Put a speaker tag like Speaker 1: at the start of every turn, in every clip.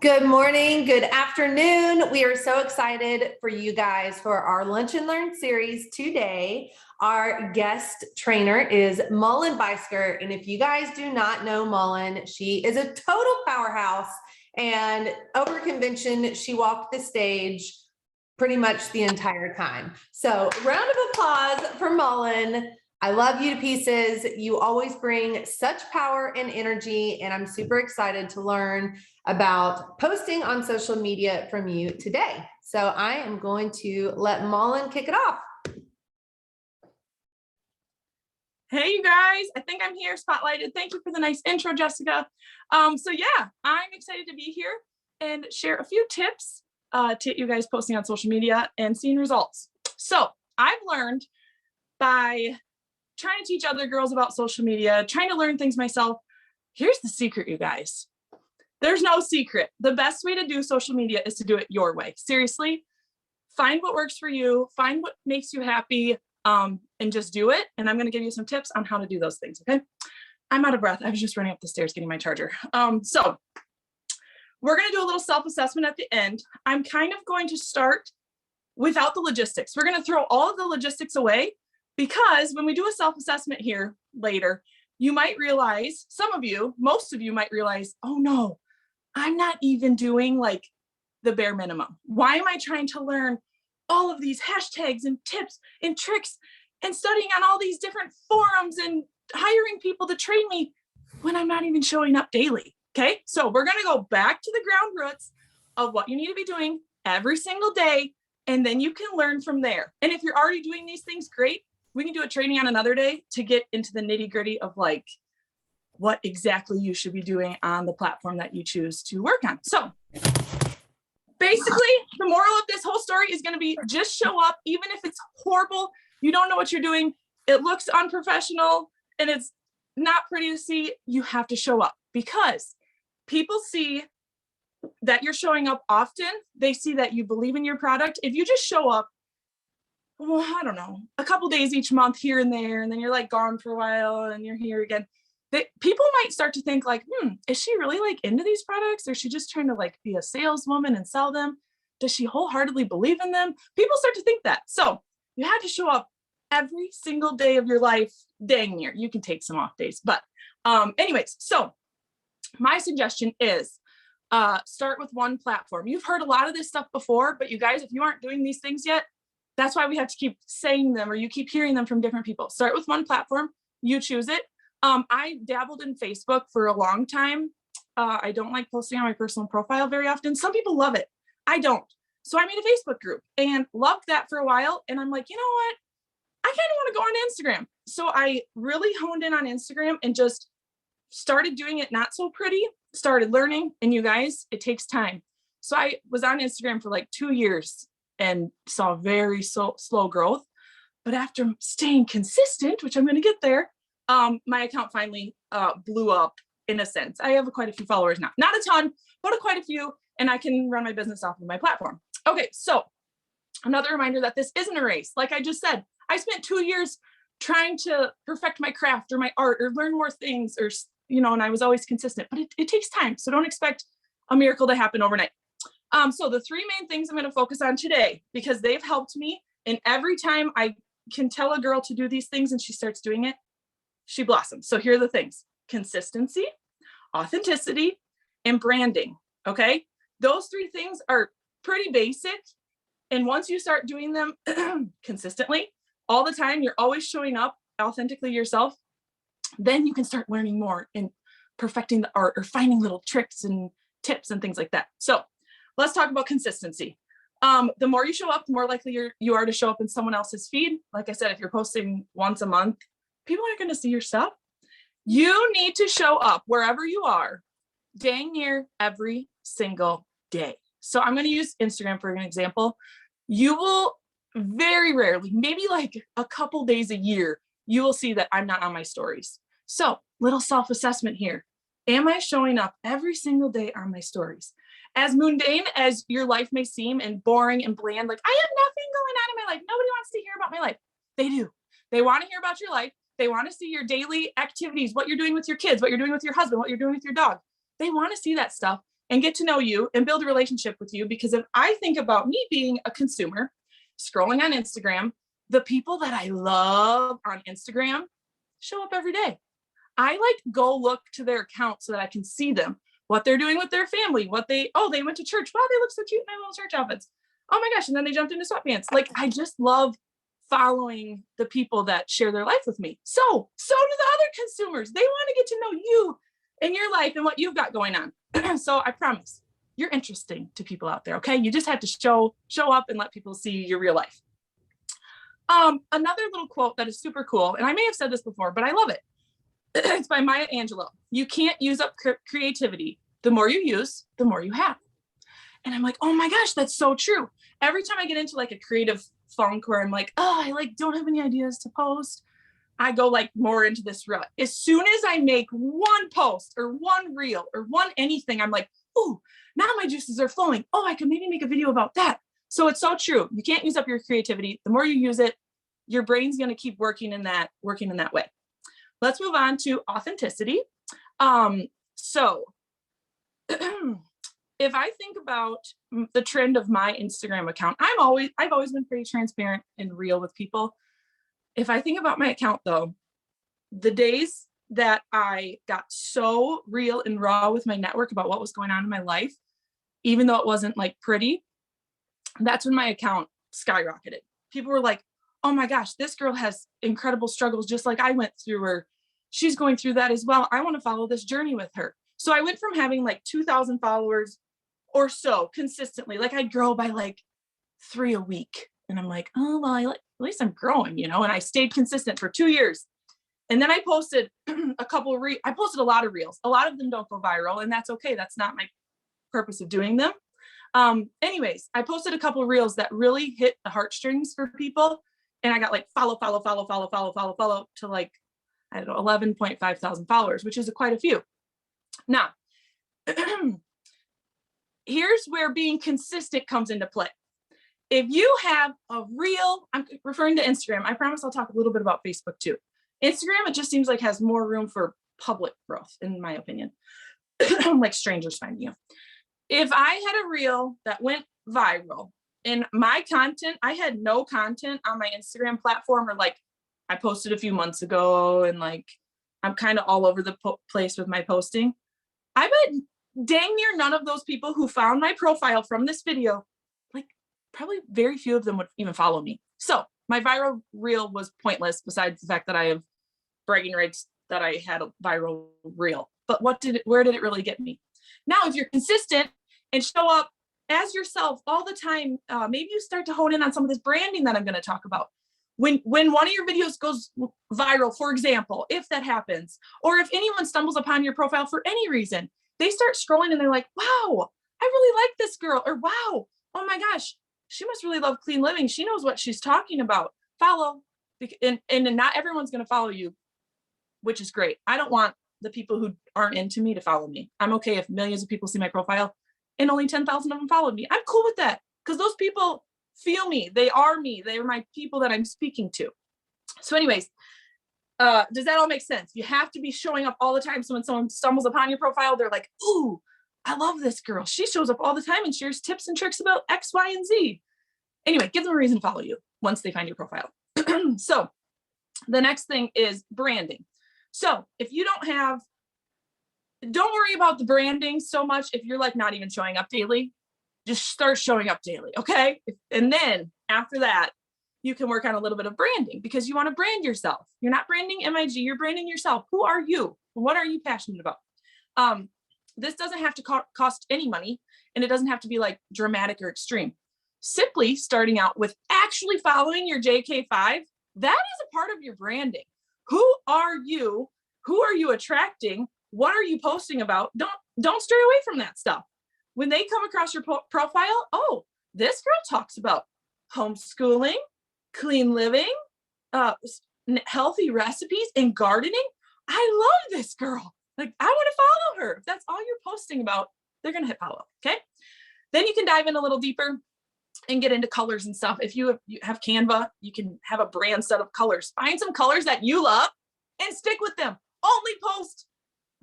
Speaker 1: Good morning, good afternoon. We are so excited for you guys for our Lunch and Learn series today. Our guest trainer is Mullen Beisker. And if you guys do not know Mullen, she is a total powerhouse. And over convention, she walked the stage pretty much the entire time. So round of applause for Mullen. I love you to pieces. You always bring such power and energy, and I'm super excited to learn about posting on social media from you today. So I am going to let Mullen kick it off.
Speaker 2: Hey, you guys, I think I'm here spotlighted. Thank you for the nice intro, Jessica. So yeah, I'm excited to be here and share a few tips to get you guys posting on social media and seeing results. So I've learned by trying to teach other girls about social media, trying to learn things myself. Here's the secret, you guys. There's no secret. The best way to do social media is to do it your way. Seriously, find what works for you, find what makes you happy, and just do it. And I'm going to give you some tips on how to do those things. Okay. I'm out of breath. I was just running up the stairs getting my charger. So we're going to do a little self-assessment at the end. I'm kind of going to start without the logistics. We're going to throw all of the logistics away, because when we do a self-assessment here later, you might realize, most of you might realize, oh no, I'm not even doing like the bare minimum. Why am I trying to learn all of these hashtags and tips and tricks and studying on all these different forums and hiring people to train me when I'm not even showing up daily? Okay, so we're going to go back to the ground roots of what you need to be doing every single day, and then you can learn from there. And if you're already doing these things, great. We can do a training on another day to get into the nitty gritty of like what exactly you should be doing on the platform that you choose to work on. So basically, the moral of this whole story is going to be just show up, even if it's horrible. You don't know what you're doing. It looks unprofessional and it's not pretty to see. You have to show up, because people see that you're showing up often. They see that you believe in your product. If you just show up, well, I don't know, a couple days each month here and there, and then you're like gone for a while and you're here again, people might start to think like, is she really like into these products? Or is she just trying to like be a saleswoman and sell them? Does she wholeheartedly believe in them? People start to think that. So you have to show up every single day of your life, dang near. You can take some off days. But anyways, so my suggestion is start with one platform. You've heard a lot of this stuff before, but you guys, if you aren't doing these things yet, that's why we have to keep saying them, or you keep hearing them from different people. Start with one platform, you choose it. I dabbled in Facebook for a long time. I don't like posting on my personal profile very often. Some people love it. I don't. So I made a Facebook group and loved that for a while. And I'm like, you know what? I kind of want to go on Instagram. So I really honed in on Instagram and just started doing it not so pretty, started learning. And you guys, it takes time. So I was on Instagram for like 2 years and saw very slow growth. But after staying consistent, which I'm going to get there, my account finally blew up in a sense. I have quite a few followers now, not a ton, but quite a few, and I can run my business off of my platform. Okay, so another reminder that this isn't a race. Like I just said, I spent 2 years trying to perfect my craft or my art or learn more things, or, and I was always consistent, but it takes time. So don't expect a miracle to happen overnight. So the 3 main things I'm going to focus on today, because they've helped me, and every time I can tell a girl to do these things and she starts doing it, she blossoms. So here are the things: consistency, authenticity, and branding. Okay. Those 3 things are pretty basic. And once you start doing them consistently all the time, you're always showing up authentically yourself, then you can start learning more and perfecting the art or finding little tricks and tips and things like that. So let's talk about consistency. The more you show up, the more likely you are to show up in someone else's feed. Like I said, if you're posting once a month, people aren't going to see your stuff. You need to show up wherever you are, dang near every single day. So I'm going to use Instagram for an example. You will very rarely, maybe like a couple days a year, you will see that I'm not on my stories. So little self-assessment here. Am I showing up every single day on my stories? As mundane as your life may seem and boring and bland, like I have nothing going on in my life, nobody wants to hear about my life. They do. They want to hear about your life. They want to see your daily activities, what you're doing with your kids, what you're doing with your husband, what you're doing with your dog. They want to see that stuff. and get to know you and build a relationship with you. Because if I think about me being a consumer scrolling on Instagram, the people that I love on Instagram show up every day. I like go look to their account so that I can see them, what they're doing with their family, they went to church. Wow, they look so cute in their little church outfits. Oh my gosh. And then they jumped into sweatpants. Like, I just love following the people that share their life with me. So do the other consumers. They want to get to know you and your life and what you've got going on. So I promise you're interesting to people out there. Okay. You just have to show up and let people see your real life. Another little quote that is super cool, and I may have said this before, but I love it. It's by Maya Angelou. You can't use up creativity. The more you use, the more you have. And I'm like, oh my gosh, that's so true. Every time I get into like a creative funk where I'm like, oh, I like don't have any ideas to post, I go like more into this rut. As soon as I make one post or one reel or one anything, I'm like, oh, now my juices are flowing. Oh, I could maybe make a video about that. So it's so true. You can't use up your creativity. The more you use it, your brain's going to keep working in that way. Let's move on to authenticity. So if I think about the trend of my Instagram account, I've always been pretty transparent and real with people. If I think about my account though, the days that I got so real and raw with my network about what was going on in my life, even though it wasn't like pretty, that's when my account skyrocketed. People were like, oh my gosh, this girl has incredible struggles just like I went through, or she's going through that as well. I want to follow this journey with her. So I went from having like 2,000 followers or so consistently, like I'd grow by like 3 a week. And I'm like, oh, well, at least I'm growing, and I stayed consistent for 2 years. And then I posted I posted a lot of reels. A lot of them don't go viral, and that's okay. That's not my purpose of doing them. Anyways, I posted a couple of reels that really hit the heartstrings for people. And I got like follow to like, I don't know, 11.5 thousand followers, which is quite a few. Now, here's where being consistent comes into play. If you have a reel, I'm referring to Instagram. I promise I'll talk a little bit about Facebook too. Instagram, it just seems like has more room for public growth, in my opinion, like strangers finding you. If I had a reel that went viral in my content, I had no content on my Instagram platform, or like I posted a few months ago and like I'm kind of all over the place with my posting. I bet dang near none of those people who found my profile from this video, like probably very few of them would even follow me. So my viral reel was pointless, besides the fact that I have bragging rights that I had a viral reel. But where did it really get me? Now, if you're consistent and show up as yourself all the time, maybe you start to hone in on some of this branding that I'm going to talk about. When one of your videos goes viral, for example, if that happens, or if anyone stumbles upon your profile for any reason, they start scrolling and they're like, wow, I really like this girl, or wow, oh my gosh, she must really love clean living. She knows what she's talking about. Follow. And not everyone's going to follow you, which is great. I don't want the people who aren't into me to follow me. I'm okay if millions of people see my profile and only 10,000 of them followed me. I'm cool with that, because those people feel me. They are me. They are my people that I'm speaking to. So anyways, does that all make sense? You have to be showing up all the time. So when someone stumbles upon your profile, they're like, ooh, I love this girl. She shows up all the time and shares tips and tricks about X, Y, and Z. Anyway, give them a reason to follow you once they find your profile. So the next thing is branding. So if you don't worry about the branding so much if you're like not even showing up daily. Just start showing up daily, okay? And then after that, you can work on a little bit of branding, because you want to brand yourself. You're not branding MIG, you're branding yourself. Who are you? What are you passionate about? This doesn't have to cost any money, and it doesn't have to be like dramatic or extreme. Simply starting out with actually following your JK5, that is a part of your branding. Who are you? Who are you attracting? What are you posting about? Don't stray away from that stuff. When they come across your profile, oh, this girl talks about homeschooling, clean living, healthy recipes, and gardening. I love this girl. Like, I want to follow her. If that's all you're posting about, they're going to hit follow. Okay. Then you can dive in a little deeper and get into colors and stuff. If you have Canva, you can have a brand set of colors. Find some colors that you love and stick with them. Only post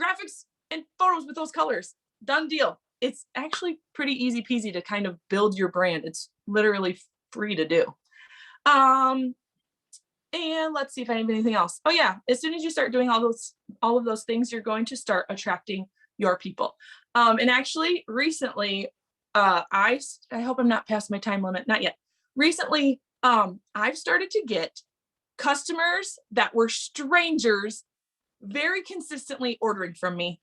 Speaker 2: graphics and photos with those colors. Done deal. it's actually pretty easy peasy to kind of build your brand. It's literally free to do. And let's see if I have anything else. Oh yeah, as soon as you start doing all of those things, you're going to start attracting your people. And actually recently, I hope I'm not past my time limit, not yet. Recently, I've started to get customers that were strangers very consistently ordering from me.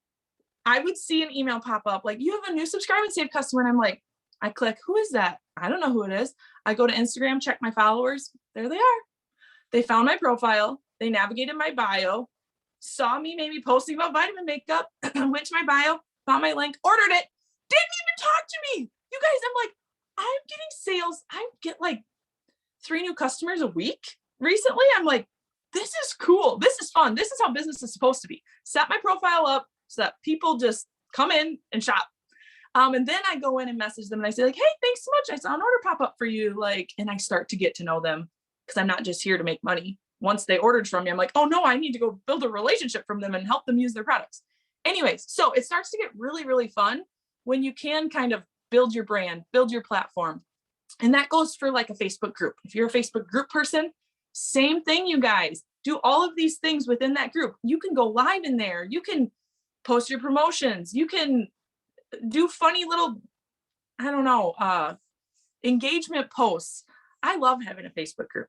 Speaker 2: I would see an email pop up like, you have a new subscribe and save customer. And I'm like, I click, who is that? I don't know who it is. I go to Instagram, check my followers. There they are. They found my profile. They navigated my bio, saw me maybe posting about vitamin makeup, went to my bio, found my link, ordered it, didn't even talk to me. You guys, I'm like, I'm getting sales. I get like 3 new customers a week recently. I'm like, this is cool. This is fun. This is how business is supposed to be. Set my profile up so that people just come in and shop. And then I go in and message them and I say like, hey, thanks so much. I saw an order pop up for you. Like, and I start to get to know them because I'm not just here to make money. Once they ordered from me, I'm like, oh no, I need to go build a relationship from them and help them use their products. Anyways, so it starts to get really, really fun when you can kind of build your brand, build your platform. And that goes for like a Facebook group. If you're a Facebook group person, same thing, you guys. Do all of these things within that group. You can go live in there. You can post your promotions. You can do funny little, I don't know, engagement posts. I love having a Facebook group.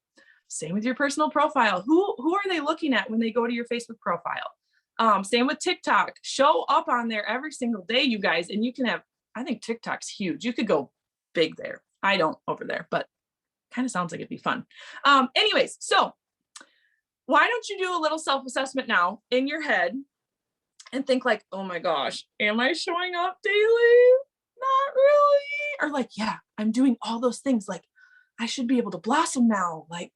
Speaker 2: Same with your personal profile. Who are they looking at when they go to your Facebook profile? Same with TikTok. Show up on there every single day, you guys. And you can have, I think TikTok's huge. You could go big there. I don't over there, but kind of sounds like it'd be fun. Anyways, so why don't you do a little self-assessment now in your head and think like, oh my gosh, am I showing up daily? Not really. Or like, yeah, I'm doing all those things. Like I should be able to blossom now. Like,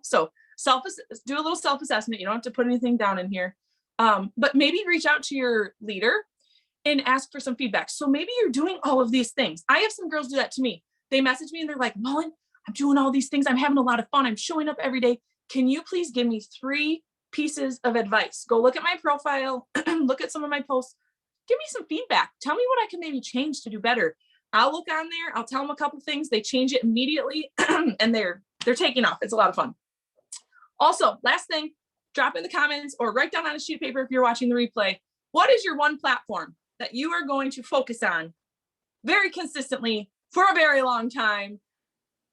Speaker 2: so do a little self-assessment. You don't have to put anything down in here. But maybe reach out to your leader and ask for some feedback. So maybe you're doing all of these things. I have some girls do that to me. They message me and they're like, Mullen, I'm doing all these things. I'm having a lot of fun. I'm showing up every day. Can you please give me 3 pieces of advice? Go look at my profile, look at some of my posts, give me some feedback. Tell me what I can maybe change to do better. I'll look on there. I'll tell them a couple things. They change it immediately and they're taking off. It's a lot of fun. Also, last thing, drop in the comments or write down on a sheet of paper if you're watching the replay. What is your one platform that you are going to focus on very consistently for a very long time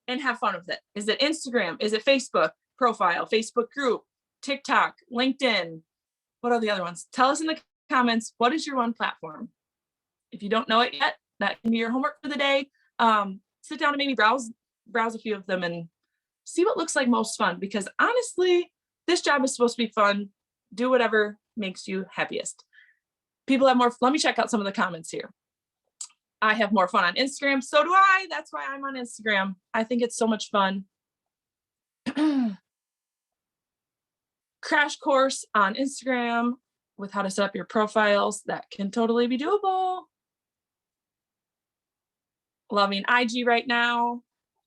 Speaker 2: and have fun with it? Is it Instagram? Is it Facebook profile, Facebook group, TikTok, LinkedIn? What are the other ones? Tell us in the comments, what is your one platform? If you don't know it yet, that can be your homework for the day. Sit down and maybe browse a few of them and see what looks like most fun, because honestly, this job is supposed to be fun. Do whatever makes you happiest. People have more, let me check out some of the comments here. I have more fun on Instagram. So do I. That's why I'm on Instagram. I think it's so much fun. Crash course on Instagram with how to set up your profiles. That can totally be doable. Loving IG right now.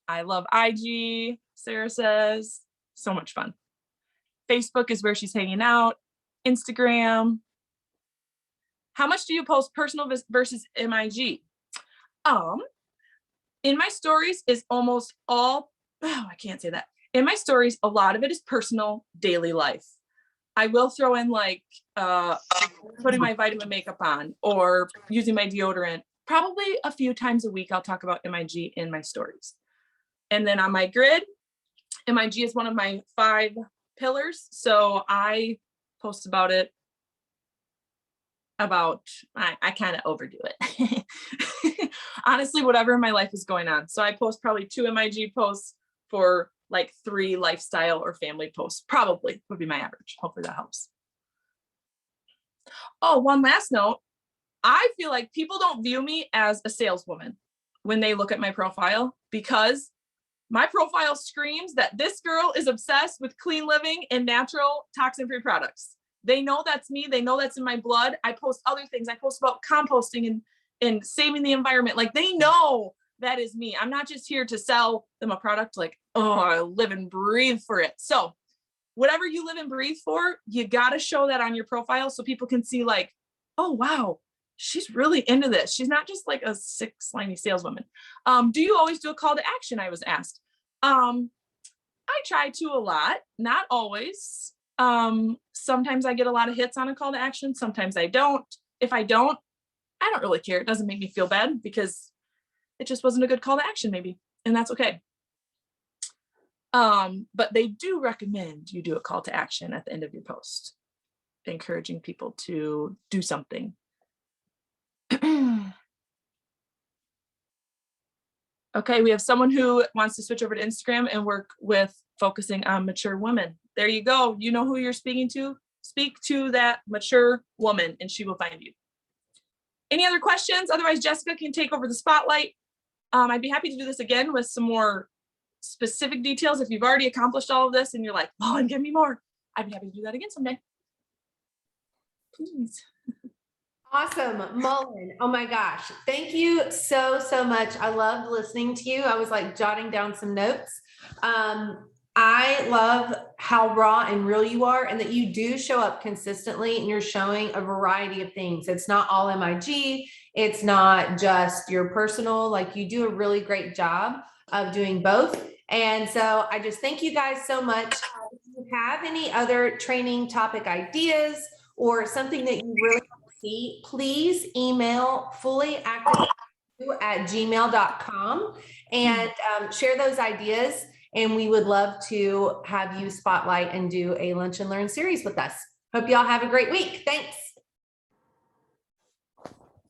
Speaker 2: I love IG, Sarah says. So much fun. Facebook is where she's hanging out. Instagram. How much do you post personal versus MIG? In my stories is almost all, I can't say that. In my stories, a lot of it is personal daily life. I will throw in like putting my vitamin makeup on or using my deodorant. Probably a few times a week, I'll talk about MIG in my stories. And then on my grid, MIG is one of my 5 pillars. So I post about it. I kind of overdo it. Honestly, whatever in my life is going on. So I post probably 2 MIG posts for like 3 lifestyle or family posts, probably would be my average. Hopefully that helps. Oh, one last note. I feel like people don't view me as a saleswoman when they look at my profile, because my profile screams that this girl is obsessed with clean living and natural toxin-free products. They know that's me. They know that's in my blood. I post other things. I post about composting and saving the environment. Like they know that is me. I'm not just here to sell them a product. Like, oh, I live and breathe for it. So whatever you live and breathe for, you got to show that on your profile so people can see like, oh, wow, she's really into this. She's not just like a sick, slimy saleswoman. Do you always do a call to action? I was asked. I try to a lot, not always. Sometimes I get a lot of hits on a call to action. Sometimes I don't. If I don't really care. It doesn't make me feel bad because it just wasn't a good call to action maybe. And that's okay. But they do recommend you do a call to action at the end of your post, encouraging people to do something. Okay, we have someone who wants to switch over to Instagram and work with focusing on mature women. There you go. You know who you're speaking to? Speak to that mature woman and she will find you. Any other questions? Otherwise, Jessica can take over the spotlight. I'd be happy to do this again with some more specific details. If you've already accomplished all of this and you're like, oh, and give me more, I'd be happy to do that again someday. Please.
Speaker 1: Awesome. Mullen. Oh my gosh. Thank you so, so much. I loved listening to you. I was like jotting down some notes. I love how raw and real you are and that you do show up consistently and you're showing a variety of things. It's not all MIG. It's not just your personal, like you do a really great job of doing both. And so I just thank you guys so much. If you have any other training topic ideas or something that you really want to see, please email fullyactive@gmail.com and share those ideas. And we would love to have you spotlight and do a Lunch and Learn series with us. Hope y'all have a great week. Thanks.